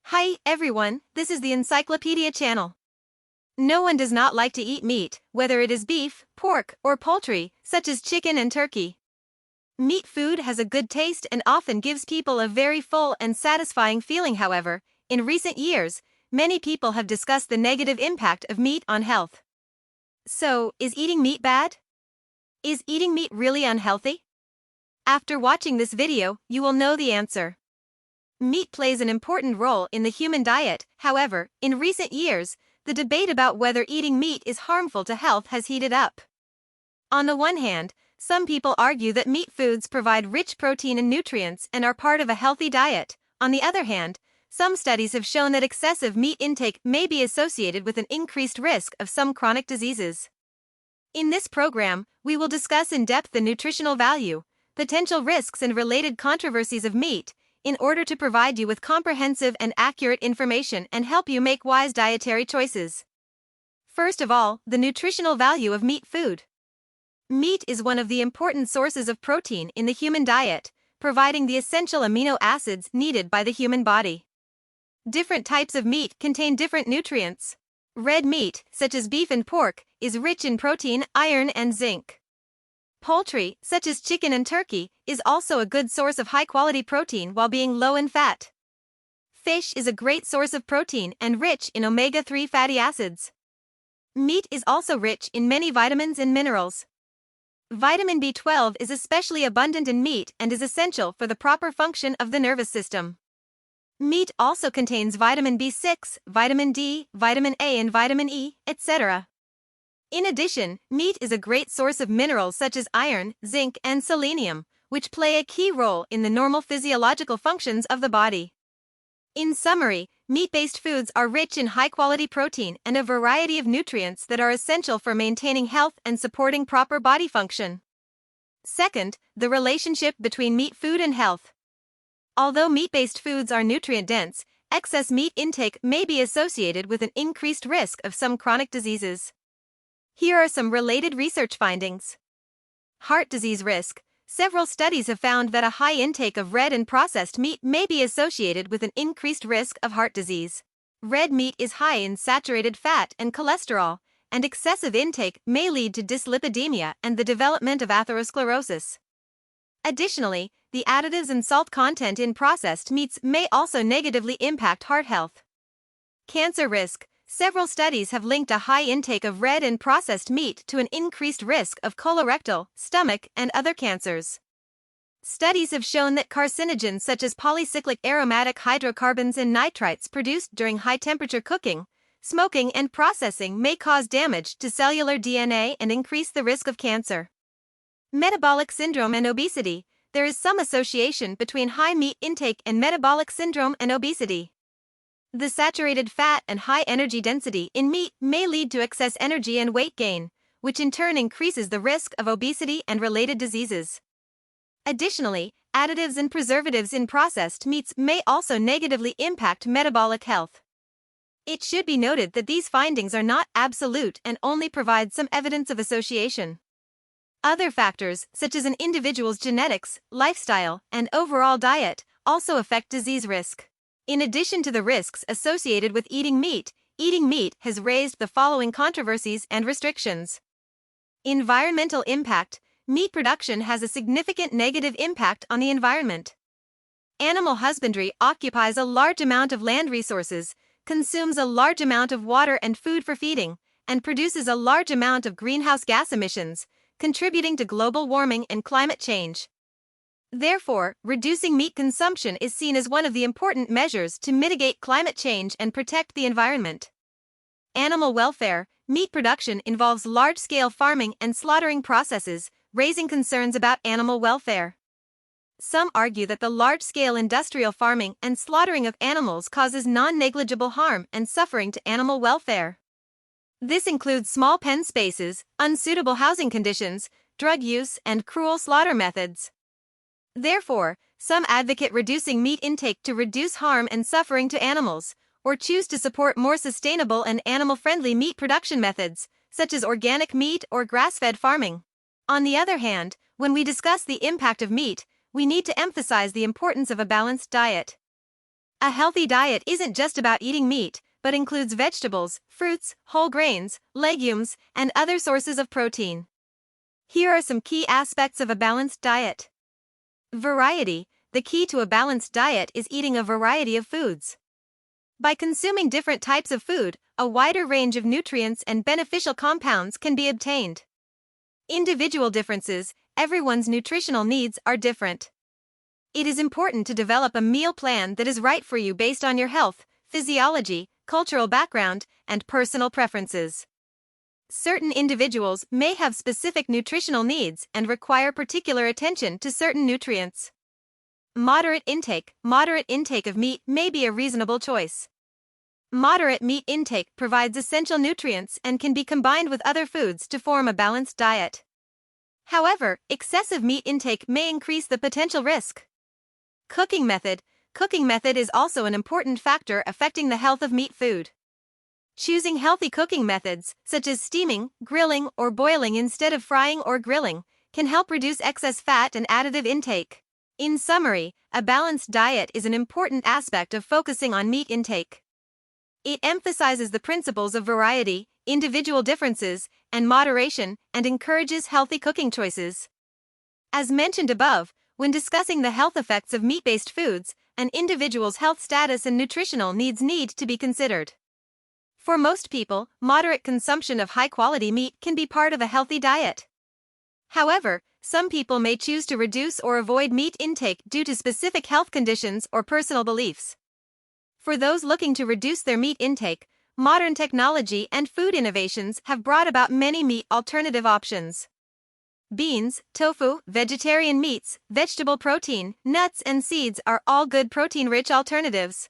Hi, everyone, this is the Encyclopedia channel. No one does not like to eat meat, whether it is beef, pork, or poultry, such as chicken and turkey. Meat food has a good taste and often gives people a very full and satisfying feeling. However, in recent years, many people have discussed the negative impact of meat on health. So, is eating meat bad? Is eating meat really unhealthy? After watching this video, you will know the answer. Meat plays an important role in the human diet. However, in recent years, the debate about whether eating meat is harmful to health has heated up. On the one hand, some people argue that meat foods provide rich protein and nutrients and are part of a healthy diet. On the other hand, some studies have shown that excessive meat intake may be associated with an increased risk of some chronic diseases. In this program, we will discuss in depth the nutritional value, potential risks, and related controversies of meat, in order to provide you with comprehensive and accurate information and help you make wise dietary choices. First of all, the nutritional value of meat food. Meat is one of the important sources of protein in the human diet, providing the essential amino acids needed by the human body. Different types of meat contain different nutrients. Red meat, such as beef and pork, is rich in protein, iron, and zinc. Poultry, such as chicken and turkey, is also a good source of high-quality protein while being low in fat. Fish is a great source of protein and rich in omega-3 fatty acids. Meat is also rich in many vitamins and minerals. Vitamin B12 is especially abundant in meat and is essential for the proper function of the nervous system. Meat also contains vitamin B6, vitamin D, vitamin A, and vitamin E, etc. In addition, meat is a great source of minerals such as iron, zinc, and selenium, which play a key role in the normal physiological functions of the body. In summary, meat-based foods are rich in high-quality protein and a variety of nutrients that are essential for maintaining health and supporting proper body function. Second, the relationship between meat food and health. Although meat-based foods are nutrient-dense, excess meat intake may be associated with an increased risk of some chronic diseases. Here are some related research findings. Heart disease risk. Several studies have found that a high intake of red and processed meat may be associated with an increased risk of heart disease. Red meat is high in saturated fat and cholesterol, and excessive intake may lead to dyslipidemia and the development of atherosclerosis. Additionally, the additives and salt content in processed meats may also negatively impact heart health. Cancer risk. Several studies have linked a high intake of red and processed meat to an increased risk of colorectal, stomach, and other cancers. Studies have shown that carcinogens such as polycyclic aromatic hydrocarbons and nitrites produced during high-temperature cooking, smoking, and processing may cause damage to cellular DNA and increase the risk of cancer. Metabolic syndrome and obesity. There is some association between high meat intake and metabolic syndrome and obesity. The saturated fat and high energy density in meat may lead to excess energy and weight gain, which in turn increases the risk of obesity and related diseases. Additionally, additives and preservatives in processed meats may also negatively impact metabolic health. It should be noted that these findings are not absolute and only provide some evidence of association. Other factors, such as an individual's genetics, lifestyle, and overall diet, also affect disease risk. In addition to the risks associated with eating meat has raised the following controversies and restrictions. Environmental impact. Meat production has a significant negative impact on the environment. Animal husbandry occupies a large amount of land resources, consumes a large amount of water and food for feeding, and produces a large amount of greenhouse gas emissions, contributing to global warming and climate change. Therefore, reducing meat consumption is seen as one of the important measures to mitigate climate change and protect the environment. Animal welfare. Meat production involves large-scale farming and slaughtering processes, raising concerns about animal welfare. Some argue that the large-scale industrial farming and slaughtering of animals causes non-negligible harm and suffering to animal welfare. This includes small pen spaces, unsuitable housing conditions, drug use, and cruel slaughter methods. Therefore, some advocate reducing meat intake to reduce harm and suffering to animals, or choose to support more sustainable and animal-friendly meat production methods, such as organic meat or grass-fed farming. On the other hand, when we discuss the impact of meat, we need to emphasize the importance of a balanced diet. A healthy diet isn't just about eating meat, but includes vegetables, fruits, whole grains, legumes, and other sources of protein. Here are some key aspects of a balanced diet. Variety. The key to a balanced diet is eating a variety of foods. By consuming different types of food, a wider range of nutrients and beneficial compounds can be obtained. Individual differences. Everyone's nutritional needs are different. It is important to develop a meal plan that is right for you based on your health, physiology, cultural background, and personal preferences. Certain individuals may have specific nutritional needs and require particular attention to certain nutrients. Moderate intake of meat may be a reasonable choice. Moderate meat intake provides essential nutrients and can be combined with other foods to form a balanced diet. However, excessive meat intake may increase the potential risk. Cooking method is also an important factor affecting the health of meat food. Choosing healthy cooking methods, such as steaming, grilling, or boiling instead of frying or grilling, can help reduce excess fat and additive intake. In summary, a balanced diet is an important aspect of focusing on meat intake. It emphasizes the principles of variety, individual differences, and moderation, and encourages healthy cooking choices. As mentioned above, when discussing the health effects of meat-based foods, an individual's health status and nutritional needs need to be considered. For most people, moderate consumption of high-quality meat can be part of a healthy diet. However, some people may choose to reduce or avoid meat intake due to specific health conditions or personal beliefs. For those looking to reduce their meat intake, modern technology and food innovations have brought about many meat alternative options. Beans, tofu, vegetarian meats, vegetable protein, nuts, and seeds are all good protein-rich alternatives.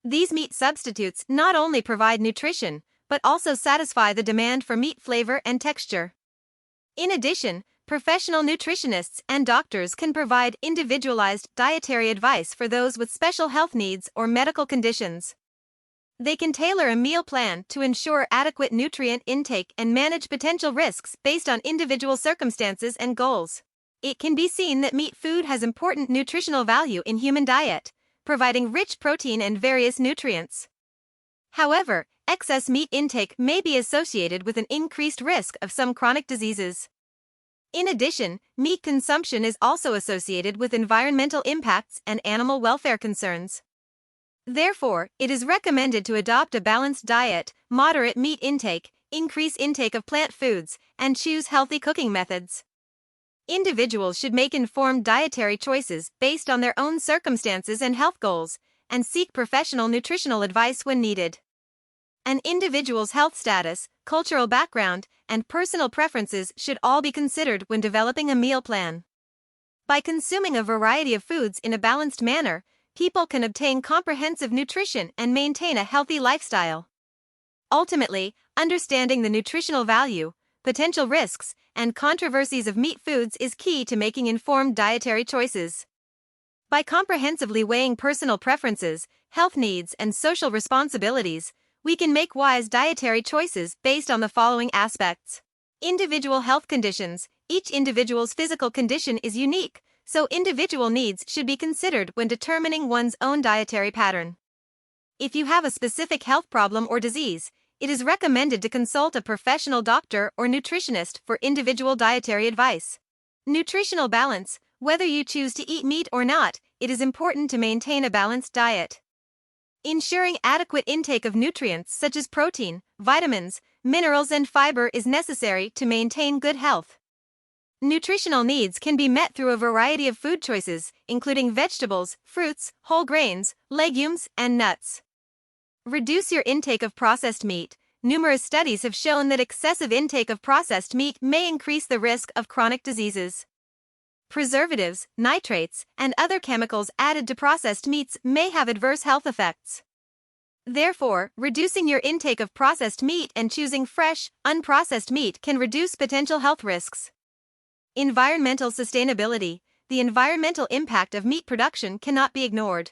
These meat substitutes not only provide nutrition, but also satisfy the demand for meat flavor and texture. In addition, professional nutritionists and doctors can provide individualized dietary advice for those with special health needs or medical conditions. They can tailor a meal plan to ensure adequate nutrient intake and manage potential risks based on individual circumstances and goals. It can be seen that meat food has important nutritional value in human diet, providing rich protein and various nutrients. However, excess meat intake may be associated with an increased risk of some chronic diseases. In addition, meat consumption is also associated with environmental impacts and animal welfare concerns. Therefore, it is recommended to adopt a balanced diet, moderate meat intake, increase intake of plant foods, and choose healthy cooking methods. Individuals should make informed dietary choices based on their own circumstances and health goals, and seek professional nutritional advice when needed. An individual's health status, cultural background, and personal preferences should all be considered when developing a meal plan. By consuming a variety of foods in a balanced manner, people can obtain comprehensive nutrition and maintain a healthy lifestyle. Ultimately, understanding the nutritional value, potential risks, and controversies of meat foods is key to making informed dietary choices. By comprehensively weighing personal preferences, health needs, and social responsibilities, we can make wise dietary choices based on the following aspects. Individual health conditions. Each individual's physical condition is unique, so individual needs should be considered when determining one's own dietary pattern. If you have a specific health problem or disease, it is recommended to consult a professional doctor or nutritionist for individual dietary advice. Nutritional balance. Whether you choose to eat meat or not, it is important to maintain a balanced diet. Ensuring adequate intake of nutrients such as protein, vitamins, minerals, and fiber is necessary to maintain good health. Nutritional needs can be met through a variety of food choices, including vegetables, fruits, whole grains, legumes, and nuts. Reduce your intake of processed meat. Numerous studies have shown that excessive intake of processed meat may increase the risk of chronic diseases. Preservatives, nitrates, and other chemicals added to processed meats may have adverse health effects. Therefore, reducing your intake of processed meat and choosing fresh, unprocessed meat can reduce potential health risks. Environmental sustainability. The environmental impact of meat production cannot be ignored.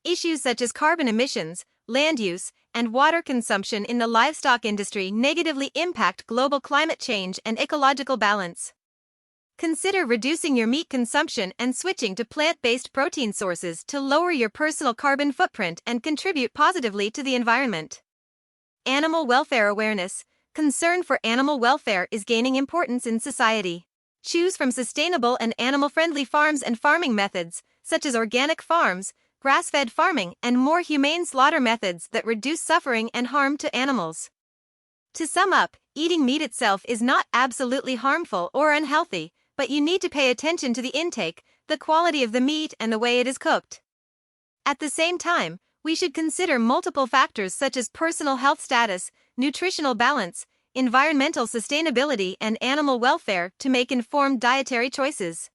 Issues such as carbon emissions, land use, and water consumption in the livestock industry negatively impact global climate change and ecological balance. Consider reducing your meat consumption and switching to plant-based protein sources to lower your personal carbon footprint and contribute positively to the environment. Animal welfare awareness. Concern for animal welfare is gaining importance in society. Choose from sustainable and animal-friendly farms and farming methods, such as organic farms, grass-fed farming, and more humane slaughter methods that reduce suffering and harm to animals. To sum up, eating meat itself is not absolutely harmful or unhealthy, but you need to pay attention to the intake, the quality of the meat, and the way it is cooked. At the same time, we should consider multiple factors such as personal health status, nutritional balance, environmental sustainability, and animal welfare to make informed dietary choices.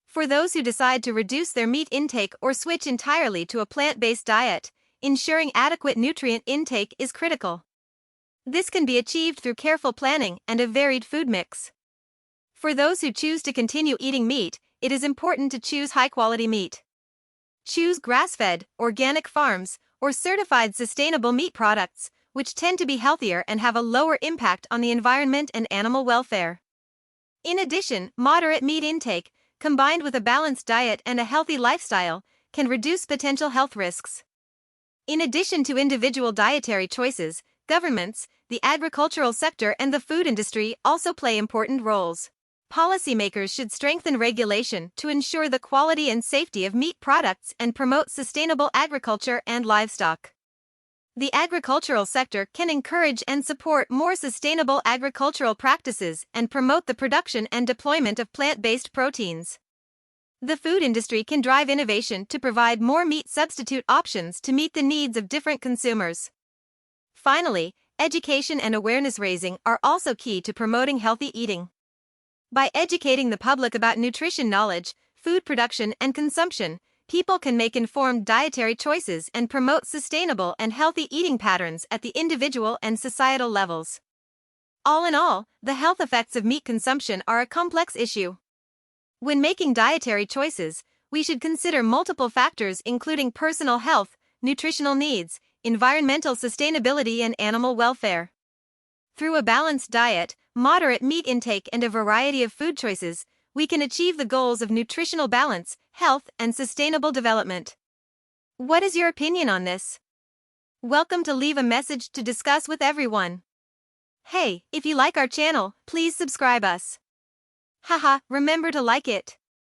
For those who decide to reduce their meat intake or switch entirely to a plant-based diet, ensuring adequate nutrient intake is critical. This can be achieved through careful planning and a varied food mix. For those who choose to continue eating meat, it is important to choose high-quality meat. Choose grass-fed, organic farms, or certified sustainable meat products, which tend to be healthier and have a lower impact on the environment and animal welfare. In addition, moderate meat intake, combined with a balanced diet and a healthy lifestyle, can reduce potential health risks. In addition to individual dietary choices, governments, the agricultural sector, and the food industry also play important roles. Policymakers should strengthen regulation to ensure the quality and safety of meat products and promote sustainable agriculture and livestock. The agricultural sector can encourage and support more sustainable agricultural practices and promote the production and deployment of plant-based proteins. The food industry can drive innovation to provide more meat substitute options to meet the needs of different consumers. Finally, education and awareness raising are also key to promoting healthy eating. By educating the public about nutrition knowledge, food production, and consumption, people can make informed dietary choices and promote sustainable and healthy eating patterns at the individual and societal levels. All in all, the health effects of meat consumption are a complex issue. When making dietary choices, we should consider multiple factors including personal health, nutritional needs, environmental sustainability, and animal welfare. Through a balanced diet, moderate meat intake, and a variety of food choices, we can achieve the goals of nutritional balance, health, and sustainable development. What is your opinion on this? Welcome to leave a message to discuss with everyone. Hey, if you like our channel, please subscribe us. Haha, remember to like it.